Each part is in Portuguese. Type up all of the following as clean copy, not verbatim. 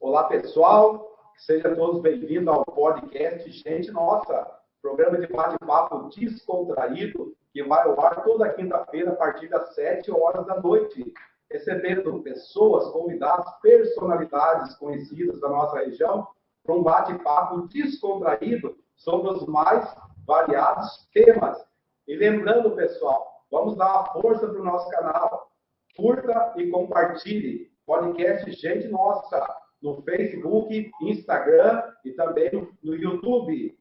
Olá, pessoal. Sejam todos bem-vindos ao podcast Gente Nossa, programa de bate-papo descontraído, que vai ao ar toda quinta-feira, a partir das 7 horas da noite, recebendo pessoas, convidados, personalidades conhecidas da nossa região, para um bate-papo descontraído sobre os mais variados temas. E lembrando, pessoal, vamos dar uma força para o nosso canal. Curta e compartilhe podcast Gente Nossa no Facebook, Instagram e também no YouTube.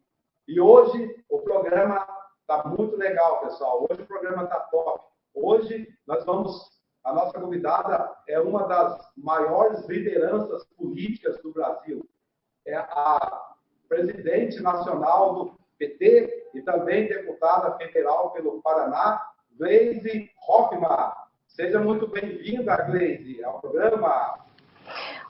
E hoje o programa está muito legal, pessoal. Hoje o programa está top. Hoje a nossa convidada é uma das maiores lideranças políticas do Brasil. É a presidente nacional do PT e também deputada federal pelo Paraná, Gleisi Hoffmann. Seja muito bem-vinda, Gleisi, ao programa.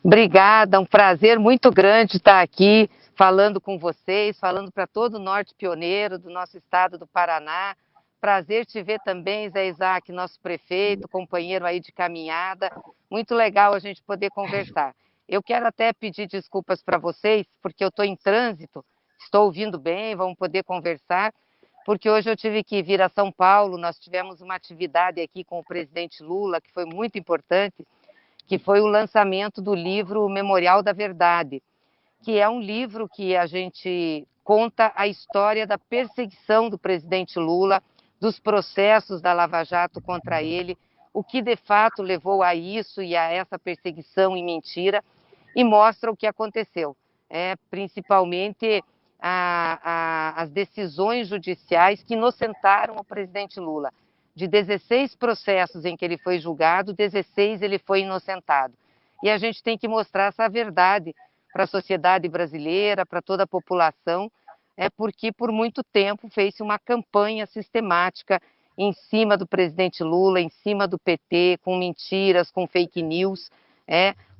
Obrigada, um prazer muito grande estar aqui falando com vocês, falando para todo o Norte Pioneiro do nosso estado do Paraná. Prazer te ver também, Zé Isaac, nosso prefeito, companheiro aí de caminhada. Muito legal a gente poder conversar. Eu quero até pedir desculpas para vocês, porque eu estou em trânsito, estou ouvindo bem, vamos poder conversar, porque hoje eu tive que vir a São Paulo, nós tivemos uma atividade aqui com o presidente Lula, que foi muito importante, que foi o lançamento do livro Memorial da Verdade, que é um livro que a gente conta a história da perseguição do presidente Lula, dos processos da Lava Jato contra ele, o que de fato levou a isso e a essa perseguição e mentira, e mostra o que aconteceu, principalmente as decisões judiciais que inocentaram o presidente Lula. De 16 processos em que ele foi julgado, 16 ele foi inocentado. E a gente tem que mostrar essa verdade para a sociedade brasileira, para toda a população, porque por muito tempo fez-se uma campanha sistemática em cima do presidente Lula, em cima do PT, com mentiras, com fake news,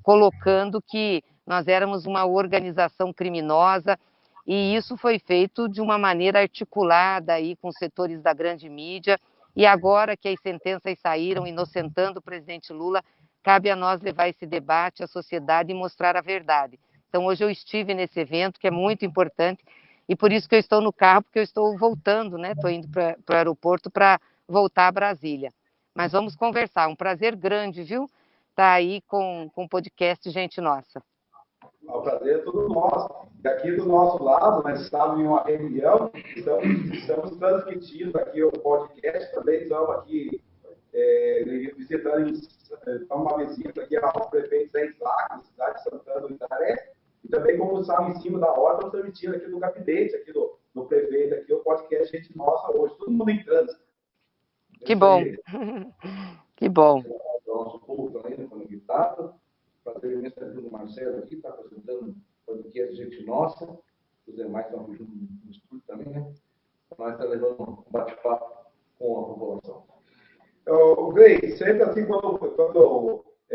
colocando que nós éramos uma organização criminosa, e isso foi feito de uma maneira articulada aí com setores da grande mídia. E agora que as sentenças saíram inocentando o presidente Lula, cabe a nós levar esse debate à sociedade e mostrar a verdade. Então hoje eu estive nesse evento, que é muito importante, e por isso que eu estou no carro, porque eu estou voltando, estou indo para o aeroporto para voltar a Brasília. Mas vamos conversar, um prazer grande, viu? Estar aí com o podcast Gente Nossa. O prazer é todo nosso. Daqui do nosso lado, nós estávamos em uma reunião, estamos transmitindo aqui o podcast, também estamos aqui visitando uma visita aqui ao prefeito Zé Isaac, cidade de Santana do Itaré, e também, como estamos em cima da hora, estamos transmitindo aqui no gabinete, aqui do prefeito, aqui o podcast Gente Nossa hoje, todo mundo em trânsito. Que bom, que bom. Nosso povo também, conectado. Prazer imenso estar junto do Marcelo aqui, está apresentando o podcast Gente Nossa. Os demais estão junto no estúdio também, né? Nós estamos levando um bate-papo com a população. Gleisi, sempre assim, quando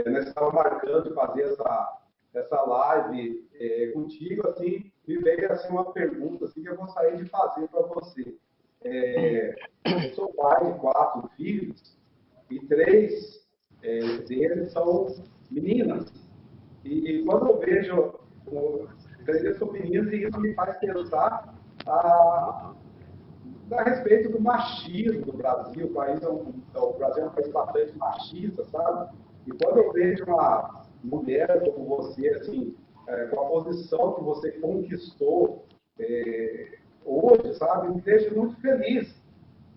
nós estávamos marcando de fazer essa live contigo, assim, me veio assim, uma pergunta assim, que eu gostaria de fazer para você. Eu sou pai de 4 filhos e 3 deles são meninas. E quando eu vejo 3 são meninas, e isso me faz pensar a respeito do machismo do Brasil. O Brasil é um país bastante machista, sabe? E quando eu vejo uma mulher como você, assim, com a posição que você conquistou hoje, sabe, me deixa muito feliz.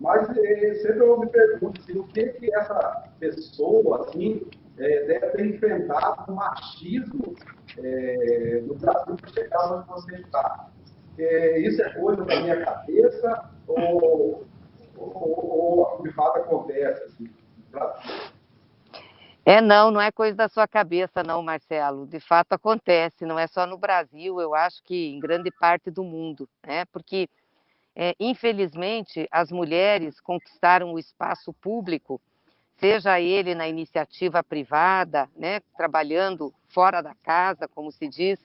Mas sempre eu me pergunto assim, o que essa pessoa assim, deve ter enfrentado o machismo no Brasil para chegar onde você está. Isso é coisa da minha cabeça ou de fato acontece assim, no Brasil? Não é coisa da sua cabeça não, Marcelo. De fato acontece, não é só no Brasil, eu acho que em grande parte do mundo, porque infelizmente as mulheres conquistaram o espaço público, seja ele na iniciativa privada, trabalhando fora da casa, como se diz,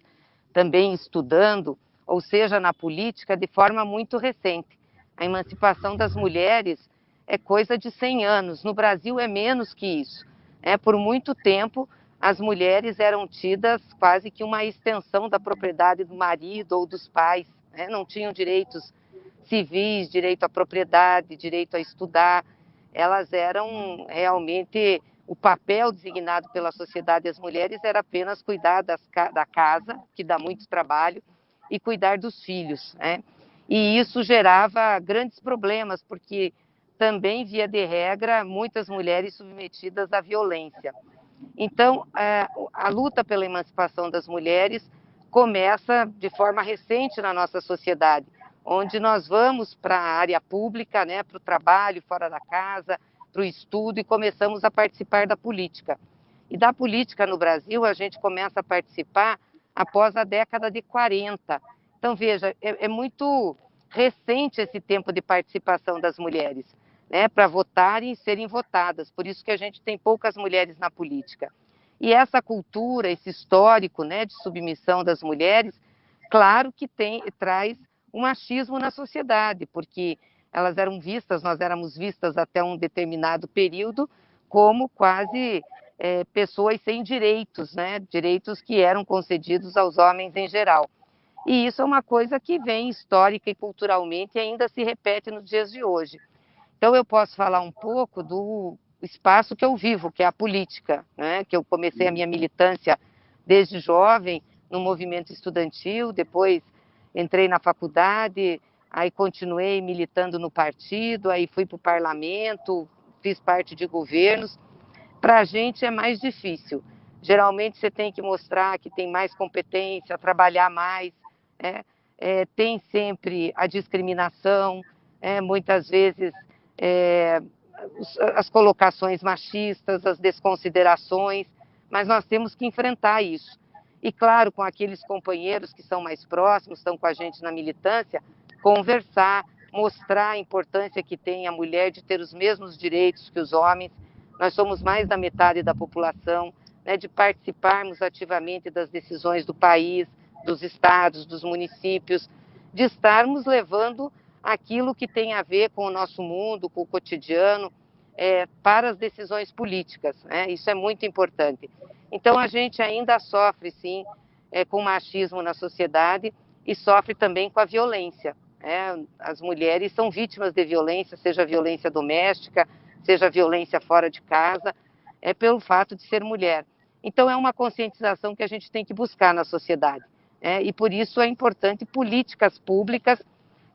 também estudando, ou seja, na política, de forma muito recente. A emancipação das mulheres é coisa de 100 anos, no Brasil é menos que isso. Por muito tempo, as mulheres eram tidas quase que uma extensão da propriedade do marido ou dos pais, né? Não tinham direitos civis, direito à propriedade, direito a estudar. Elas eram realmente, o papel designado pela sociedade das mulheres era apenas cuidar da casa, que dá muito trabalho, e cuidar dos filhos, né? E isso gerava grandes problemas, porque também, via de regra, muitas mulheres submetidas à violência. Então, a luta pela emancipação das mulheres começa de forma recente na nossa sociedade, onde nós vamos para a área pública, né, para o trabalho fora da casa, para o estudo, e começamos a participar da política. E da política no Brasil, a gente começa a participar após a década de 40. Então, veja, é muito recente esse tempo de participação das mulheres, né, para votarem e serem votadas. Por isso que a gente tem poucas mulheres na política. E essa cultura, esse histórico, né, de submissão das mulheres, claro que traz um machismo na sociedade, porque elas eram vistas, nós éramos vistas até um determinado período como quase pessoas sem direitos, né, direitos que eram concedidos aos homens em geral. E isso é uma coisa que vem histórica e culturalmente e ainda se repete nos dias de hoje. Então, eu posso falar um pouco do espaço que eu vivo, que é a política, né? Que eu comecei a minha militância desde jovem no movimento estudantil, depois entrei na faculdade, aí continuei militando no partido, aí fui para o parlamento, fiz parte de governos. Para a gente é mais difícil. Geralmente você tem que mostrar que tem mais competência, trabalhar mais, né? Tem sempre a discriminação, muitas vezes as colocações machistas, as desconsiderações, mas nós temos que enfrentar isso. E, claro, com aqueles companheiros que são mais próximos, estão com a gente na militância, conversar, mostrar a importância que tem a mulher de ter os mesmos direitos que os homens. Nós somos mais da metade da população, né, de participarmos ativamente das decisões do país, dos estados, dos municípios, de estarmos levando aquilo que tem a ver com o nosso mundo, com o cotidiano, para as decisões políticas, né? Isso é muito importante. Então, a gente ainda sofre, sim, com machismo na sociedade e sofre também com a violência. As mulheres são vítimas de violência, seja violência doméstica, seja violência fora de casa, pelo fato de ser mulher. Então, é uma conscientização que a gente tem que buscar na sociedade. E por isso é importante políticas públicas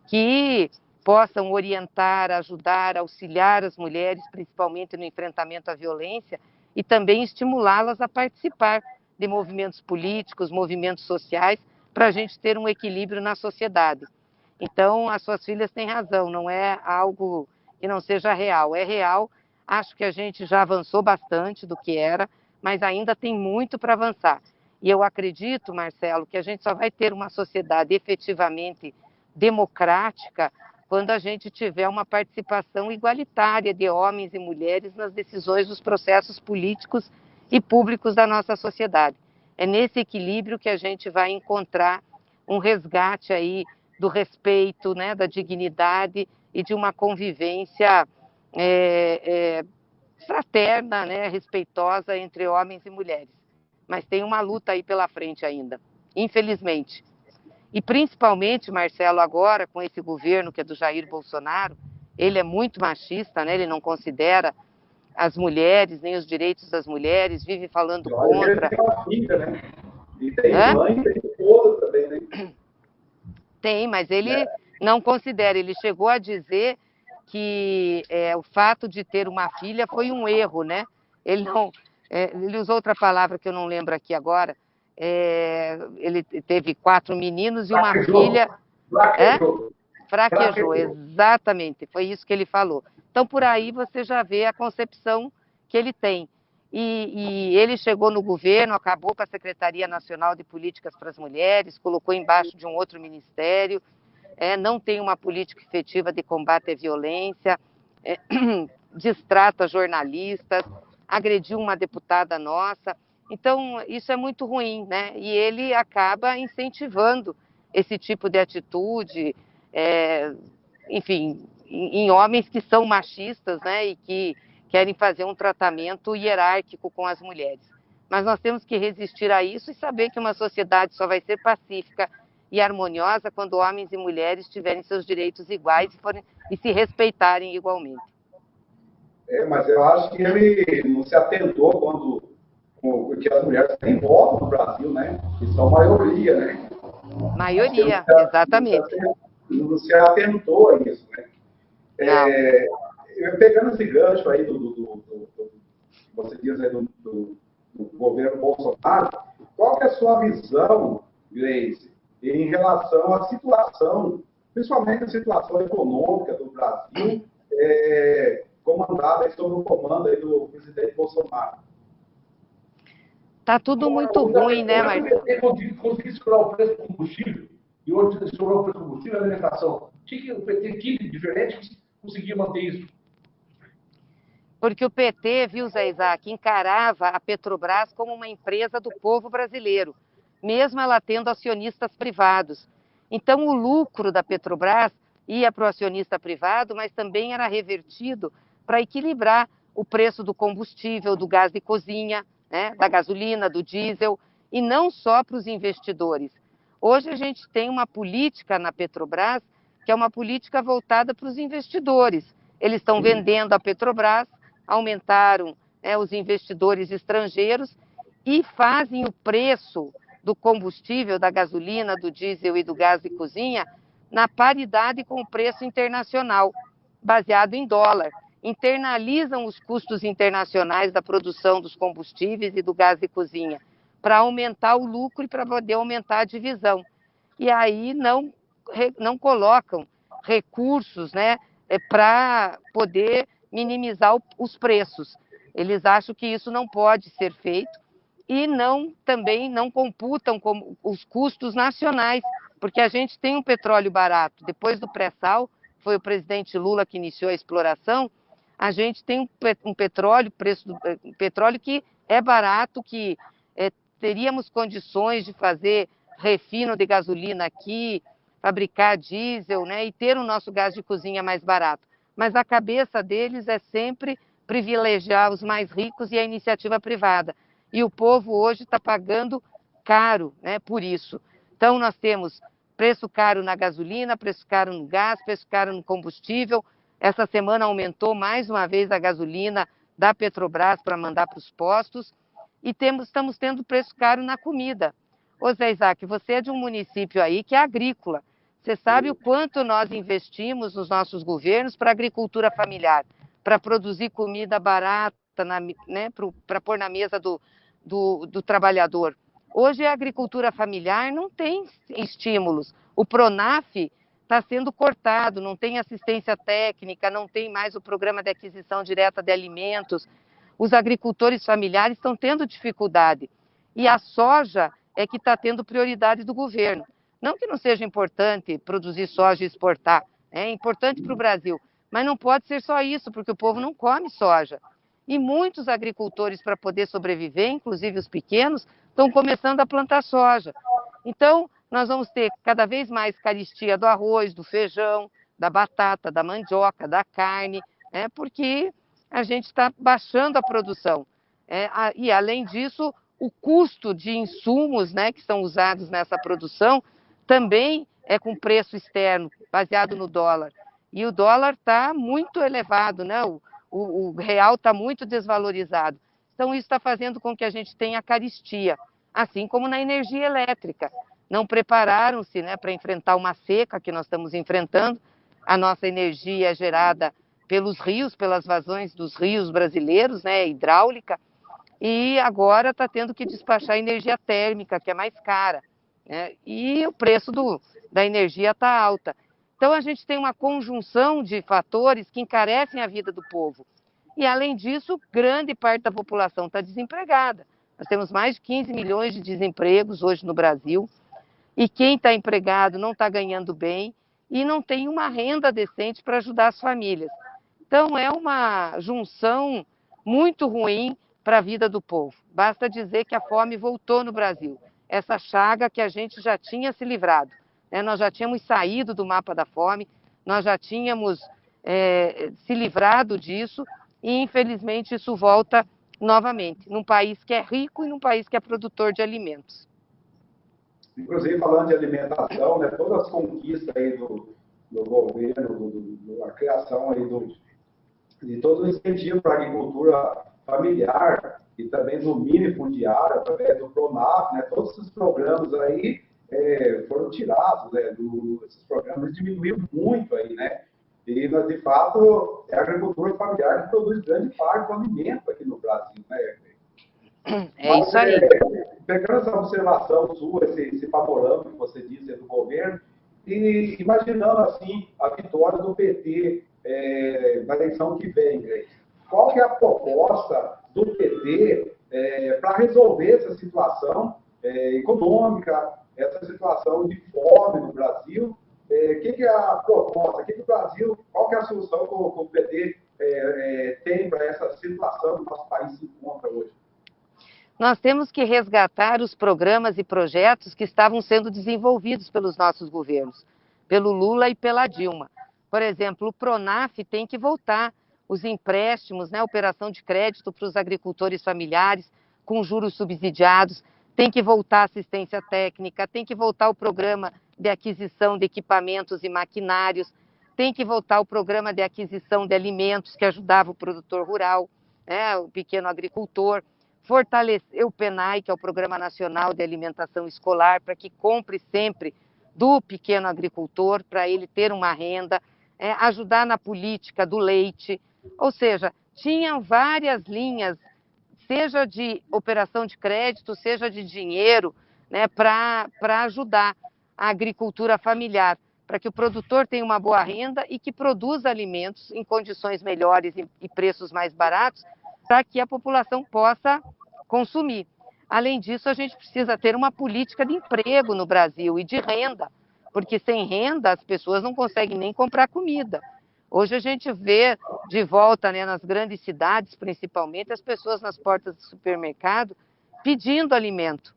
que possam orientar, ajudar, auxiliar as mulheres, principalmente no enfrentamento à violência, e também estimulá-las a participar de movimentos políticos, movimentos sociais, para a gente ter um equilíbrio na sociedade. Então, as suas filhas têm razão, não é algo que não seja real. É real, acho que a gente já avançou bastante do que era, mas ainda tem muito para avançar. E eu acredito, Marcelo, que a gente só vai ter uma sociedade efetivamente democrática quando a gente tiver uma participação igualitária de homens e mulheres nas decisões dos processos políticos e públicos da nossa sociedade. É nesse equilíbrio que a gente vai encontrar um resgate aí do respeito, né, da dignidade e de uma convivência fraterna, né, respeitosa entre homens e mulheres. Mas tem uma luta aí pela frente ainda, infelizmente. E principalmente, Marcelo, agora com esse governo que é do Jair Bolsonaro, ele é muito machista, né? Ele não considera as mulheres, nem os direitos das mulheres, vive falando contra. Ele tem uma filha, né? E tem mãe, tem esposa também, né? Tem, mas ele não considera. Ele chegou a dizer que o fato de ter uma filha foi um erro, né? Ele não, ele usou outra palavra que eu não lembro aqui agora. Ele teve 4 meninos e uma filha. Fraquejou, exatamente, foi isso que ele falou. Então, por aí você já vê a concepção que ele tem. E ele chegou no governo, acabou com a Secretaria Nacional de Políticas para as Mulheres, colocou embaixo de um outro ministério, não tem uma política efetiva de combate à violência, distrata jornalistas, agrediu uma deputada nossa. Então, isso é muito ruim, né? E ele acaba incentivando esse tipo de atitude, enfim, em homens que são machistas, né? E que querem fazer um tratamento hierárquico com as mulheres. mas nós temos que resistir a isso e saber que uma sociedade só vai ser pacífica e harmoniosa quando homens e mulheres tiverem seus direitos iguais e se respeitarem igualmente. Mas eu acho que ele não se atentou porque as mulheres têm voto no Brasil, né? Que são maioria, né? Maioria, exatamente. Não se atentou a isso, né? Pegando esse gancho aí você diz aí do governo Bolsonaro, qual que é a sua visão, Gleice, em relação à situação, principalmente a situação econômica do Brasil, comandada sob o comando aí do presidente Bolsonaro? Tá tudo muito ruim, né, Marcelo? Conseguiu segurar o preço do combustível e hoje estourou o preço do combustível e alimentação. Tinha que o PT, equipe diferente, conseguia manter isso. Porque o PT, viu, Zé Isaac, encarava a Petrobras como uma empresa do povo brasileiro, mesmo ela tendo acionistas privados. Então, o lucro da Petrobras ia para o acionista privado, mas também era revertido para equilibrar o preço do combustível, do gás de cozinha, né, da gasolina, do diesel, e não só para os investidores. Hoje a gente tem uma política na Petrobras que é uma política voltada para os investidores. Eles estão vendendo a Petrobras, aumentaram os investidores estrangeiros e fazem o preço do combustível, da gasolina, do diesel e do gás de cozinha na paridade com o preço internacional, baseado em dólar. Internalizam os custos internacionais da produção dos combustíveis e do gás de cozinha para aumentar o lucro e para poder aumentar a divisão. E aí não colocam recursos, né, para poder minimizar os preços. Eles acham que isso não pode ser feito e também não computam como os custos nacionais, porque a gente tem um petróleo barato. Depois do pré-sal, foi o presidente Lula que iniciou a exploração, a gente tem um petróleo, petróleo que é barato, que teríamos condições de fazer refino de gasolina aqui, fabricar diesel, né, e ter o nosso gás de cozinha mais barato. Mas a cabeça deles é sempre privilegiar os mais ricos e a iniciativa privada. E o povo hoje está pagando caro, né, por isso. Então, nós temos preço caro na gasolina, preço caro no gás, preço caro no combustível. Essa semana aumentou mais uma vez a gasolina da Petrobras para mandar para os postos. E estamos tendo preço caro na comida. Ô Zé Isaac, você é de um município aí que é agrícola. Você sabe o quanto nós investimos nos nossos governos para a agricultura familiar, para produzir comida barata, né, para pôr na mesa do trabalhador. Hoje a agricultura familiar não tem estímulos. O PRONAF está sendo cortado, não tem assistência técnica, não tem mais o programa de aquisição direta de alimentos. Os agricultores familiares estão tendo dificuldade. E a soja é que está tendo prioridade do governo. Não que não seja importante produzir soja e exportar, é importante para o Brasil, mas não pode ser só isso, porque o povo não come soja. E muitos agricultores, para poder sobreviver, inclusive os pequenos, estão começando a plantar soja. Então, nós vamos ter cada vez mais carestia do arroz, do feijão, da batata, da mandioca, da carne, porque a gente está baixando a produção. E, além disso, o custo de insumos, né, que são usados nessa produção também é com preço externo, baseado no dólar. E o dólar está muito elevado, né? O real está muito desvalorizado. Então, isso está fazendo com que a gente tenha carestia, assim como na energia elétrica. Não prepararam-se, né, para enfrentar uma seca que nós estamos enfrentando. A nossa energia é gerada pelos rios, pelas vazões dos rios brasileiros, né, hidráulica, e agora está tendo que despachar energia térmica, que é mais cara, né, e o preço da energia está alta. Então, a gente tem uma conjunção de fatores que encarecem a vida do povo. E, além disso, grande parte da população está desempregada. Nós temos mais de 15 milhões de desempregos hoje no Brasil, e quem está empregado não está ganhando bem e não tem uma renda decente para ajudar as famílias. Então, é uma junção muito ruim para a vida do povo. Basta dizer que a fome voltou no Brasil, essa chaga que a gente já tinha se livrado. Nós já tínhamos saído do mapa da fome, nós já tínhamos se livrado disso e, infelizmente, isso volta novamente, num país que é rico e num país que é produtor de alimentos. Inclusive, falando de alimentação, né, todas as conquistas aí do governo, a criação aí de todo o incentivo para a agricultura familiar e também do mini fundiário, através do PRONAF, né, todos esses programas aí foram tirados, né, esses programas diminuíram muito aí, né? E, mas, de fato, é a agricultura familiar que produz grande parte do alimento aqui no Brasil, né? É isso aí. Pegando essa observação sua, esse panorama que você disse do governo, e imaginando assim a vitória do PT na eleição que vem, qual que é a proposta do PT para resolver essa situação econômica, essa situação de fome no Brasil? O que é a proposta? Que o Brasil, qual que é a solução que o PT tem para essa situação que o nosso país se encontra hoje? Nós temos que resgatar os programas e projetos que estavam sendo desenvolvidos pelos nossos governos, pelo Lula e pela Dilma. Por exemplo, o PRONAF tem que voltar, os empréstimos, né, operação de crédito para os agricultores familiares, com juros subsidiados, tem que voltar a assistência técnica, tem que voltar o programa de aquisição de equipamentos e maquinários, tem que voltar o programa de aquisição de alimentos que ajudava o produtor rural, né, o pequeno agricultor, fortalecer o PNAE, que é o Programa Nacional de Alimentação Escolar, para que compre sempre do pequeno agricultor, para ele ter uma renda, ajudar na política do leite, ou seja, tinham várias linhas, seja de operação de crédito, seja de dinheiro, né, para ajudar a agricultura familiar, para que o produtor tenha uma boa renda e que produza alimentos em condições melhores e preços mais baratos, para que a população possa consumir. Além disso, a gente precisa ter uma política de emprego no Brasil e de renda, porque sem renda as pessoas não conseguem nem comprar comida. Hoje a gente vê de volta, né, nas grandes cidades, principalmente, as pessoas nas portas do supermercado pedindo alimento,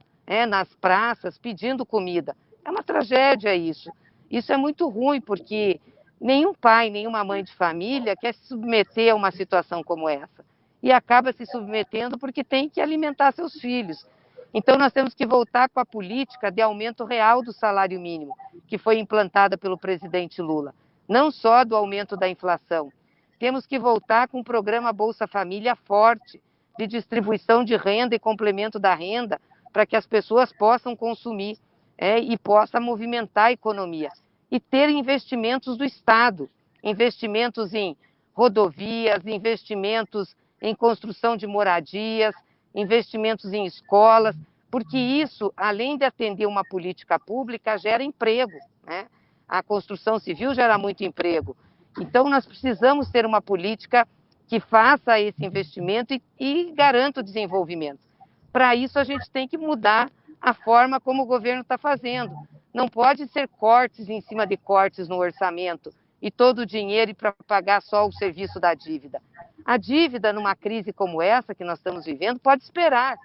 nas praças pedindo comida. É uma tragédia isso. Isso é muito ruim, porque nenhum pai, nenhuma mãe de família quer se submeter a uma situação como essa. E acaba se submetendo porque tem que alimentar seus filhos. Então, nós temos que voltar com a política de aumento real do salário mínimo, que foi implantada pelo presidente Lula, não só do aumento da inflação. Temos que voltar com um programa Bolsa Família forte, de distribuição de renda e complemento da renda, para que as pessoas possam consumir e possam movimentar a economia. E ter investimentos do Estado, investimentos em rodovias, investimentos em construção de moradias, investimentos em escolas, porque isso, além de atender uma política pública, gera emprego, né? A construção civil gera muito emprego. Então, nós precisamos ter uma política que faça esse investimento e garanta o desenvolvimento. Para isso, a gente tem que mudar a forma como o governo está fazendo. Não pode ser cortes em cima de cortes no orçamento e todo o dinheiro para pagar só o serviço da dívida. A dívida, numa crise como essa que nós estamos vivendo, pode esperar.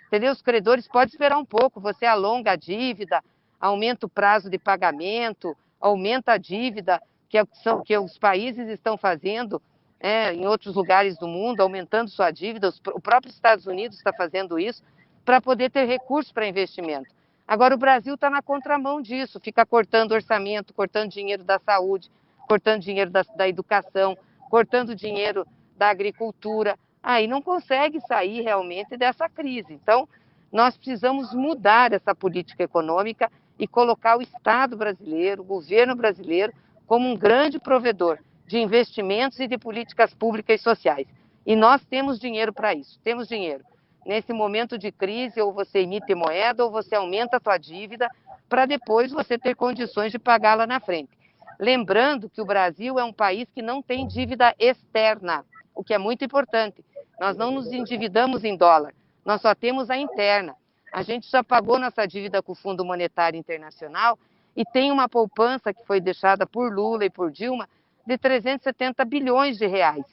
Entendeu? Os credores podem esperar um pouco. Você alonga a dívida, aumenta o prazo de pagamento, aumenta a dívida que os países estão fazendo em outros lugares do mundo, aumentando sua dívida. O próprio Estados Unidos está fazendo isso para poder ter recursos para investimento. Agora, o Brasil está na contramão disso, fica cortando orçamento, cortando dinheiro da saúde, cortando dinheiro da educação, cortando dinheiro da agricultura. Aí não consegue sair realmente dessa crise. Então, nós precisamos mudar essa política econômica e colocar o Estado brasileiro, o governo brasileiro, como um grande provedor de investimentos e de políticas públicas e sociais. E nós temos dinheiro para isso, temos dinheiro. Nesse momento de crise, ou você emite moeda, ou você aumenta a sua dívida, para depois você ter condições de pagá-la na frente. Lembrando que o Brasil é um país que não tem dívida externa, o que é muito importante. Nós não nos endividamos em dólar, nós só temos a interna. A gente já pagou nossa dívida com o Fundo Monetário Internacional e tem uma poupança que foi deixada por Lula e por Dilma de 370 bilhões de reais.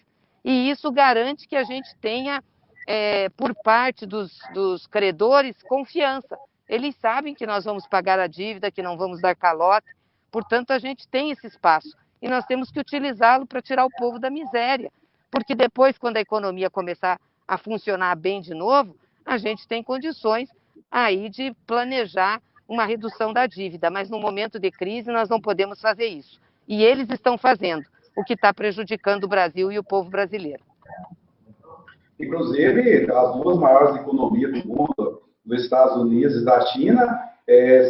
E isso garante que a gente tenha, por parte dos credores, confiança. Eles sabem que nós vamos pagar a dívida, que não vamos dar calote, portanto, a gente tem esse espaço. E nós temos que utilizá-lo para tirar o povo da miséria. Porque depois, quando a economia começar a funcionar bem de novo, a gente tem condições aí de planejar uma redução da dívida, mas no momento de crise nós não podemos fazer isso. E eles estão fazendo, o que está prejudicando o Brasil e o povo brasileiro. Inclusive, as duas maiores economias do mundo, dos Estados Unidos e da China,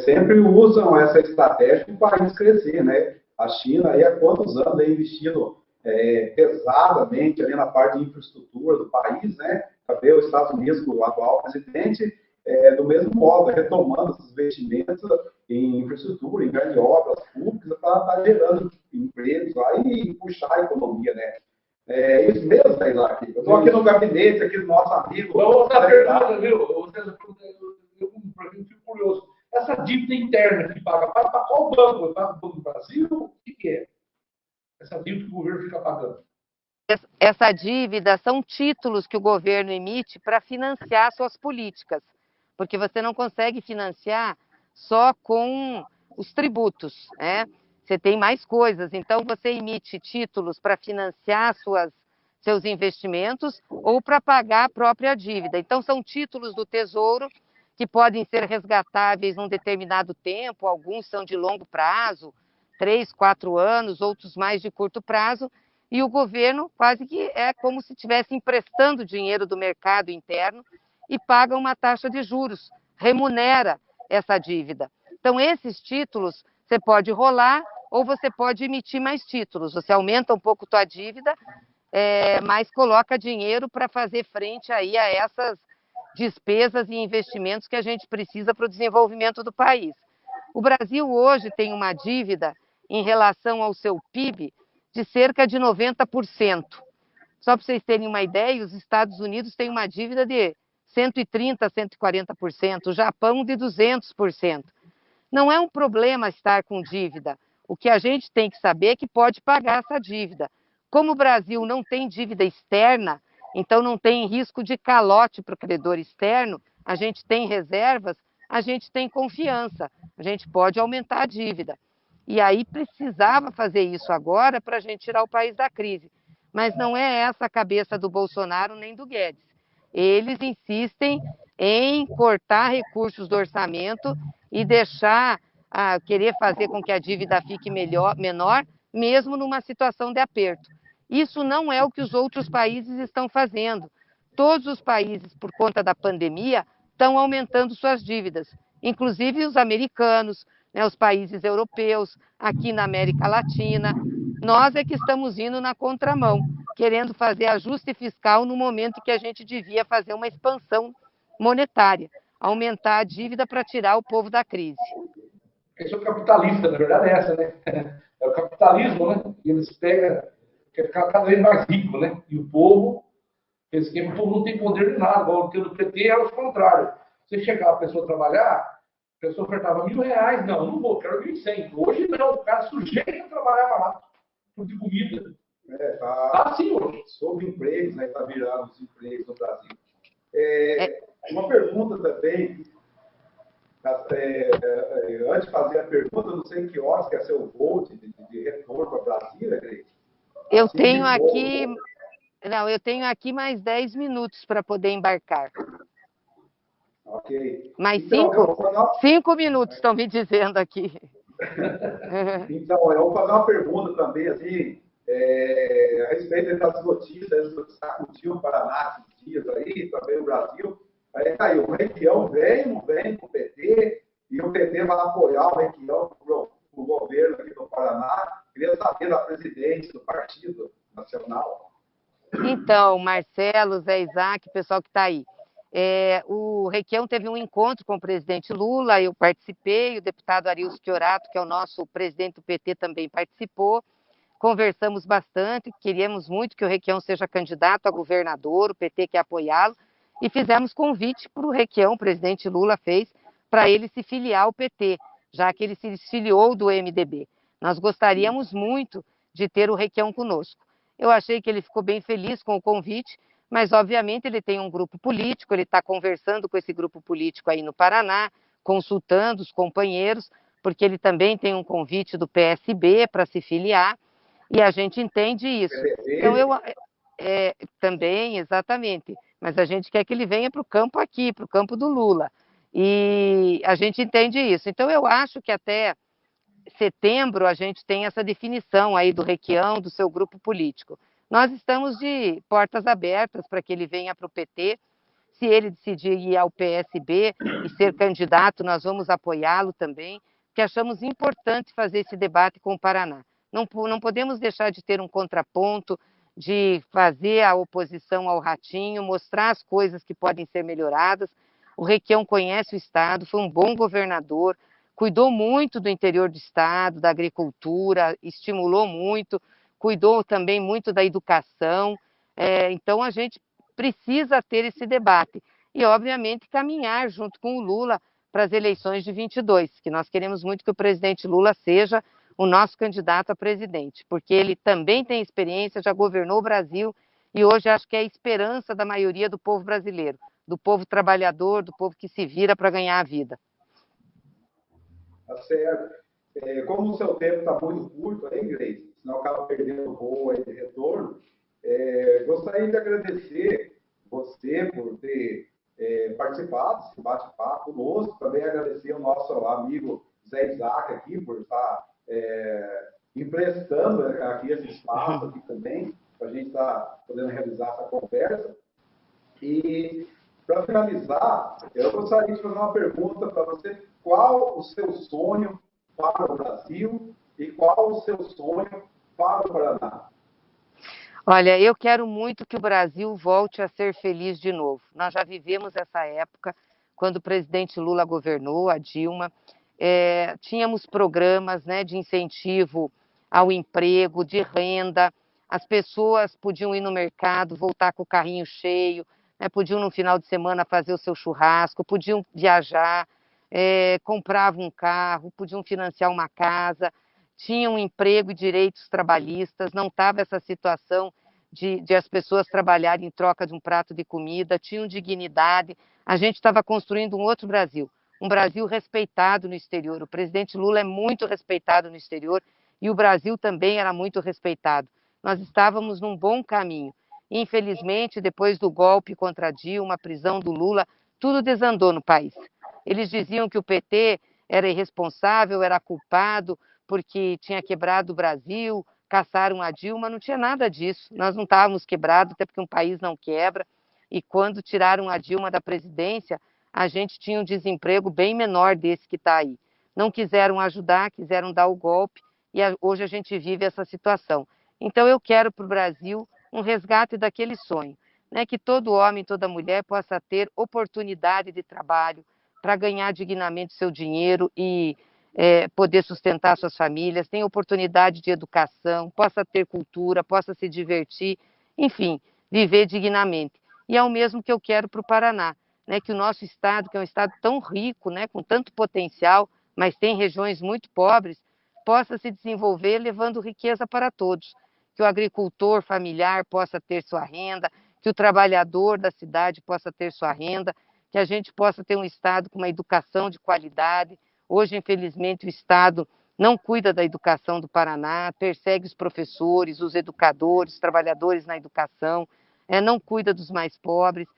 sempre usam essa estratégia para o país crescer, né? A China, aí, há quantos anos vem investindo pesadamente ali na parte de infraestrutura do país, né? Também os Estados Unidos, o atual presidente, do mesmo modo, retomando esses investimentos em infraestrutura, em grandes obras públicas, para estar gerando empregos lá e puxar a economia, né? É isso mesmo, né, Isaac? Eu estou aqui no gabinete, aqui do nosso amigo. Outra pergunta, viu? Eu, por exemplo, fico curioso. Essa dívida interna que paga, para qual banco? Para o Banco do Brasil? O que é? Essa dívida que o governo fica pagando? Essa dívida são títulos que o governo emite para financiar suas políticas, porque você não consegue financiar só com os tributos, né? Você tem mais coisas, então você emite títulos para financiar seus investimentos ou para pagar a própria dívida. Então são títulos do Tesouro que podem ser resgatáveis num determinado tempo, alguns são de longo prazo, 3, 4 anos, outros mais de curto prazo, e o governo quase que é como se estivesse emprestando dinheiro do mercado interno e paga uma taxa de juros, remunera essa dívida. Então, esses títulos você pode rolar ou você pode emitir mais títulos. Você aumenta um pouco a tua dívida, mas coloca dinheiro para fazer frente aí a essas despesas e investimentos que a gente precisa para o desenvolvimento do país. O Brasil hoje tem uma dívida em relação ao seu PIB de cerca de 90%. Só para vocês terem uma ideia, os Estados Unidos têm uma dívida de 130%, 140%, o Japão de 200%. Não é um problema estar com dívida. O que a gente tem que saber é que pode pagar essa dívida. Como o Brasil não tem dívida externa, então não tem risco de calote para o credor externo, a gente tem reservas, a gente tem confiança, a gente pode aumentar a dívida. E aí precisava fazer isso agora para a gente tirar o país da crise. Mas não é essa a cabeça do Bolsonaro nem do Guedes. Eles insistem em cortar recursos do orçamento e deixar, querer fazer com que a dívida fique menor, mesmo numa situação de aperto. Isso não é o que os outros países estão fazendo. Todos os países, por conta da pandemia, estão aumentando suas dívidas, inclusive os americanos, né, os países europeus, aqui na América Latina. Nós é que estamos indo na contramão, querendo fazer ajuste fiscal no momento que a gente devia fazer uma expansão monetária, aumentar a dívida para tirar o povo da crise. Esse é o capitalista, na verdade é essa, né? É o capitalismo, né? E eles pegam, quer ficar cada vez mais rico, né? E o povo, esse esquema, o povo não tem poder de nada, igual o do PT é o contrário. Você chegar a pessoa trabalhar, a pessoa ofertava R$1.000, não vou, quero 1.100. Hoje não, o cara sujeita a trabalhar lá, por de comida. Tá assim hoje. Sobre empregos, né? Está virando os empregos no Brasil. Uma pergunta também, antes de fazer a pergunta, não sei que horas que é seu voo de retorno para Brasília, Grace? Eu tenho aqui, eu tenho aqui mais 10 minutos para poder embarcar. Ok. Mais então, 5 minutos, estão me dizendo aqui. Então, eu vou fazer uma pergunta também, assim, a respeito das notícias que sacudiu o Paraná esses dias aí, também o Brasil. Aí caiu, o Requião vem, não vem com o PT, e o PT vai apoiar o Requião o governo aqui do Paraná. Queria saber da presidente do Partido Nacional. Então, Marcelo, Zé Isaac, pessoal que está aí. O Requião teve um encontro com o presidente Lula, eu participei, o deputado Arilson Chiorato, que é o nosso presidente do PT, também participou. Conversamos bastante, queríamos muito que o Requião seja candidato a governador, o PT quer apoiá-lo, e fizemos convite para o Requião, o presidente Lula fez, para ele se filiar ao PT, já que ele se filiou do MDB. Nós gostaríamos muito de ter o Requião conosco. Eu achei que ele ficou bem feliz com o convite, mas obviamente ele tem um grupo político, ele está conversando com esse grupo político aí no Paraná, consultando os companheiros, porque ele também tem um convite do PSB para se filiar, e a gente entende isso. Então, também, exatamente. mas a gente quer que ele venha para o campo aqui, para o campo do Lula. E a gente entende isso. Então, eu acho que até setembro a gente tem essa definição aí do Requião, do seu grupo político. Nós estamos de portas abertas para que ele venha para o PT. Se ele decidir ir ao PSB e ser candidato, nós vamos apoiá-lo também, porque achamos importante fazer esse debate com o Paraná. Não podemos deixar de ter um contraponto, de fazer a oposição ao Ratinho, mostrar as coisas que podem ser melhoradas. O Requião conhece o Estado, foi um bom governador, cuidou muito do interior do Estado, da agricultura, estimulou muito, cuidou também muito da educação. Então, a gente precisa ter esse debate e, obviamente, caminhar junto com o Lula para as eleições de 22, que nós queremos muito que o presidente Lula seja o nosso candidato a presidente, porque ele também tem experiência, já governou o Brasil e hoje acho que é a esperança da maioria do povo brasileiro, do povo trabalhador, do povo que se vira para ganhar a vida. Tá certo. Como o seu tempo está muito curto aí, Grace, senão acaba perdendo o voo aí de retorno, gostaria de agradecer você por ter participado desse bate-papo conosco, também agradecer ao nosso amigo Zé Isaac aqui por estar emprestando aqui esse espaço aqui também, para a gente estar podendo realizar essa conversa. E, para finalizar, eu gostaria de fazer uma pergunta para você. Qual o seu sonho para o Brasil e qual o seu sonho para o Paraná? Olha, eu quero muito que o Brasil volte a ser feliz de novo. Nós já vivemos essa época, quando o presidente Lula governou, a Dilma. Tínhamos programas, né, de incentivo ao emprego, de renda. As pessoas podiam ir no mercado, voltar com o carrinho cheio, né, podiam no final de semana fazer o seu churrasco, podiam viajar, compravam um carro, podiam financiar uma casa, tinham emprego e direitos trabalhistas, não estava essa situação de as pessoas trabalharem em troca de um prato de comida, tinham dignidade. A gente estava construindo um outro Brasil, um Brasil respeitado no exterior. O presidente Lula é muito respeitado no exterior e o Brasil também era muito respeitado. Nós estávamos num bom caminho. Infelizmente, depois do golpe contra a Dilma, a prisão do Lula, tudo desandou no país. Eles diziam que o PT era irresponsável, era culpado, porque tinha quebrado o Brasil, caçaram a Dilma, não tinha nada disso. Nós não estávamos quebrados, até porque um país não quebra. E quando tiraram a Dilma da presidência, a gente tinha um desemprego bem menor desse que está aí. Não quiseram ajudar, quiseram dar o golpe, e hoje a gente vive essa situação. Então eu quero para o Brasil um resgate daquele sonho, né? Que todo homem, toda mulher possa ter oportunidade de trabalho para ganhar dignamente seu dinheiro e poder sustentar suas famílias, tenha oportunidade de educação, possa ter cultura, possa se divertir, enfim, viver dignamente. E é o mesmo que eu quero para o Paraná, né, que o nosso estado, que é um estado tão rico, né, com tanto potencial, mas tem regiões muito pobres, possa se desenvolver levando riqueza para todos. Que o agricultor familiar possa ter sua renda, que o trabalhador da cidade possa ter sua renda, que a gente possa ter um estado com uma educação de qualidade. Hoje, infelizmente, o Estado não cuida da educação do Paraná, persegue os professores, os educadores, os trabalhadores na educação, não cuida dos mais pobres.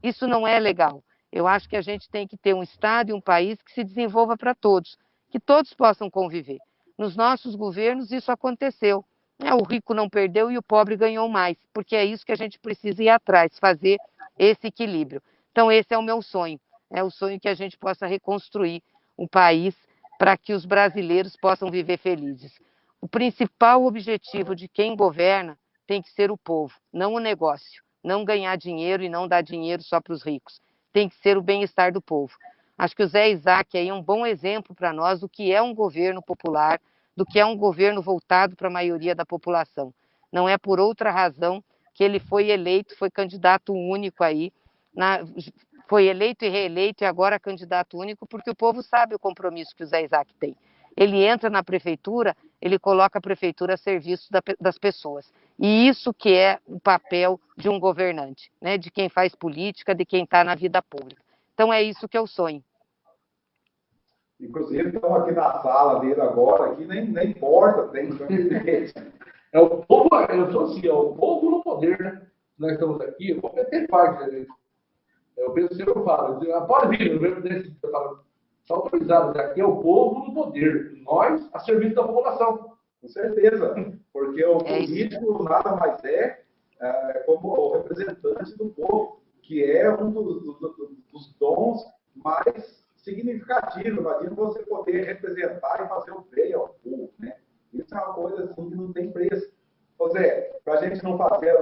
Isso não é legal. Eu acho que a gente tem que ter um Estado e um país que se desenvolva para todos, que todos possam conviver. Nos nossos governos isso aconteceu. O rico não perdeu e o pobre ganhou mais, porque é isso que a gente precisa ir atrás, fazer esse equilíbrio. Então esse é o meu sonho, é o sonho que a gente possa reconstruir o país para que os brasileiros possam viver felizes. O principal objetivo de quem governa tem que ser o povo, não o negócio. Não ganhar dinheiro e não dar dinheiro só para os ricos. Tem que ser o bem-estar do povo. Acho que o Zé Isaac aí é um bom exemplo para nós do que é um governo popular, do que é um governo voltado para a maioria da população. Não é por outra razão que ele foi eleito, foi candidato único aí, foi eleito e reeleito e agora candidato único, porque o povo sabe o compromisso que o Zé Isaac tem. Ele entra na prefeitura, ele coloca a prefeitura a serviço das pessoas. E isso que é o papel de um governante, né? De quem faz política, de quem está na vida pública. Então é isso que eu sonho. Inclusive, estão aqui na sala dele agora, aqui nem porta tem. É o povo, eu sou assim, é o povo no poder, né? nós estamos aqui, o PT faz, né? Eu penso que eu falo, pode vir, eu falo, está autorizado, aqui é o povo no poder, nós a serviço da população. Com certeza, porque o político nada mais como o representante do povo, que é um dos dons mais significativos. Imagina você poder representar e fazer o bem ao povo, né? Isso é uma coisa assim que não tem preço. José, para a gente não fazer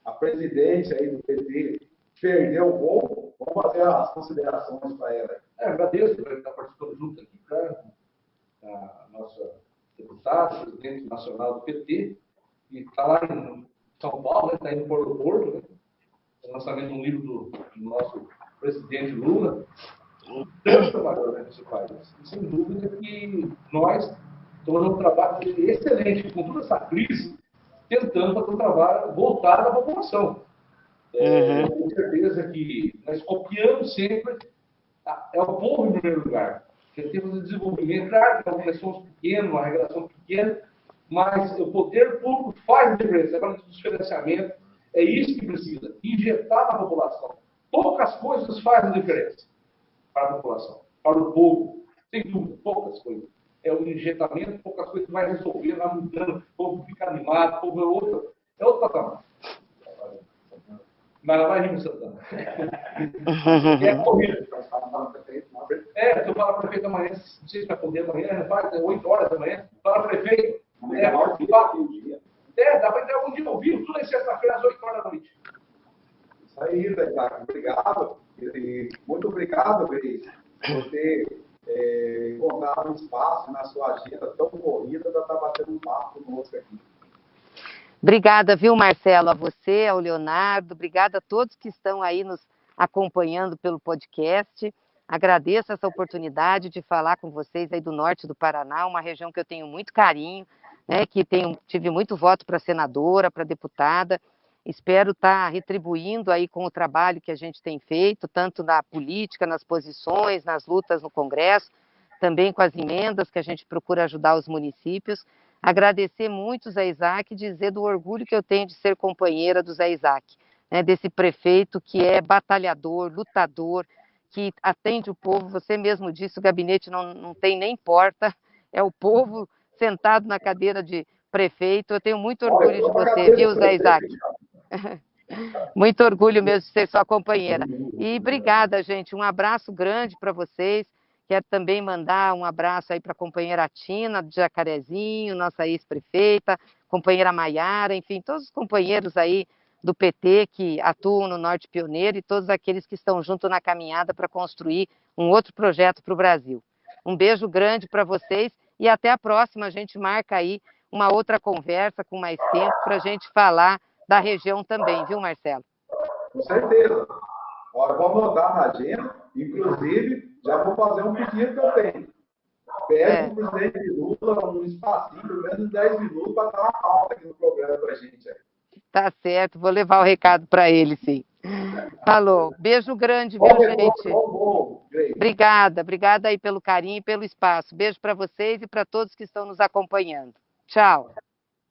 a presidente aí do PT perder o voo, vamos fazer as considerações para ela. Agradeço por estar participando junto aqui, a nossa deputada, presidente nacional do PT, e está lá em São Paulo, está indo para o aeroporto, né? O lançamento de um livro do nosso presidente Lula. Tanto trabalhador nesse país. E, sem dúvida que nós estamos um trabalho excelente com toda essa crise, tentando fazer um trabalho voltado à população. Eu tenho certeza que nós copiamos sempre, é o povo em primeiro lugar. Temos o desenvolvimento, claro, nós somos pequenos, uma arrecadação pequena, mas o poder público faz a diferença. Agora, dos financiamentos, é isso que precisa, injetar na população. Poucas coisas fazem diferença para a população, para o povo, sem dúvida, poucas coisas. É o injetamento, poucas coisas vai resolver, vai mudando, o povo fica animado, o povo é outro patamar. Mas vai rir, Santana. É corrida. Tu fala para o prefeito amanhã, não sei se vai poder amanhã, vai, 8 horas da manhã, fala prefeito. Dá para entrar algum dia ao vivo, tudo é sexta-feira às 8 horas da noite. Isso aí, Zé Isaac, obrigado. E muito obrigado, Grace, por ter encontrado um espaço na sua agenda tão corrida para estar batendo um papo conosco aqui. Obrigada, viu, Marcelo, a você, ao Leonardo, obrigada a todos que estão aí nos acompanhando pelo podcast. Agradeço essa oportunidade de falar com vocês aí do norte do Paraná, uma região que eu tenho muito carinho, né, que tive muito voto para senadora, para deputada. Espero estar retribuindo aí com o trabalho que a gente tem feito, tanto na política, nas posições, nas lutas no Congresso, também com as emendas que a gente procura ajudar os municípios. Agradecer muito Zé Isaac e dizer do orgulho que eu tenho de ser companheira do Zé Isaac, né, desse prefeito que é batalhador, lutador, que atende o povo. Você mesmo disse, o gabinete não tem nem porta, é o povo sentado na cadeira de prefeito. Eu tenho muito orgulho de você, viu, Zé Isaac? Muito orgulho mesmo de ser sua companheira. E obrigada, gente. Um abraço grande para vocês. Quero também mandar um abraço aí para a companheira Tina, do Jacarezinho, nossa ex-prefeita, companheira Maiara, enfim, todos os companheiros aí do PT que atuam no Norte Pioneiro e todos aqueles que estão junto na caminhada para construir um outro projeto para o Brasil. Um beijo grande para vocês e até a próxima. A gente marca aí uma outra conversa com mais tempo para a gente falar da região também, viu, Marcelo? Com certeza. Olha, vamos anotar na agenda, inclusive, já vou fazer um pedido que eu tenho. Pede para o presidente Lula um espacinho, pelo menos 10 minutos, para dar uma pauta aqui no programa para a gente. Tá certo, vou levar o recado para ele, sim. Falou. Beijo grande, viu, gente? Obrigada aí pelo carinho e pelo espaço. Beijo para vocês e para todos que estão nos acompanhando. Tchau.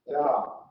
Tchau.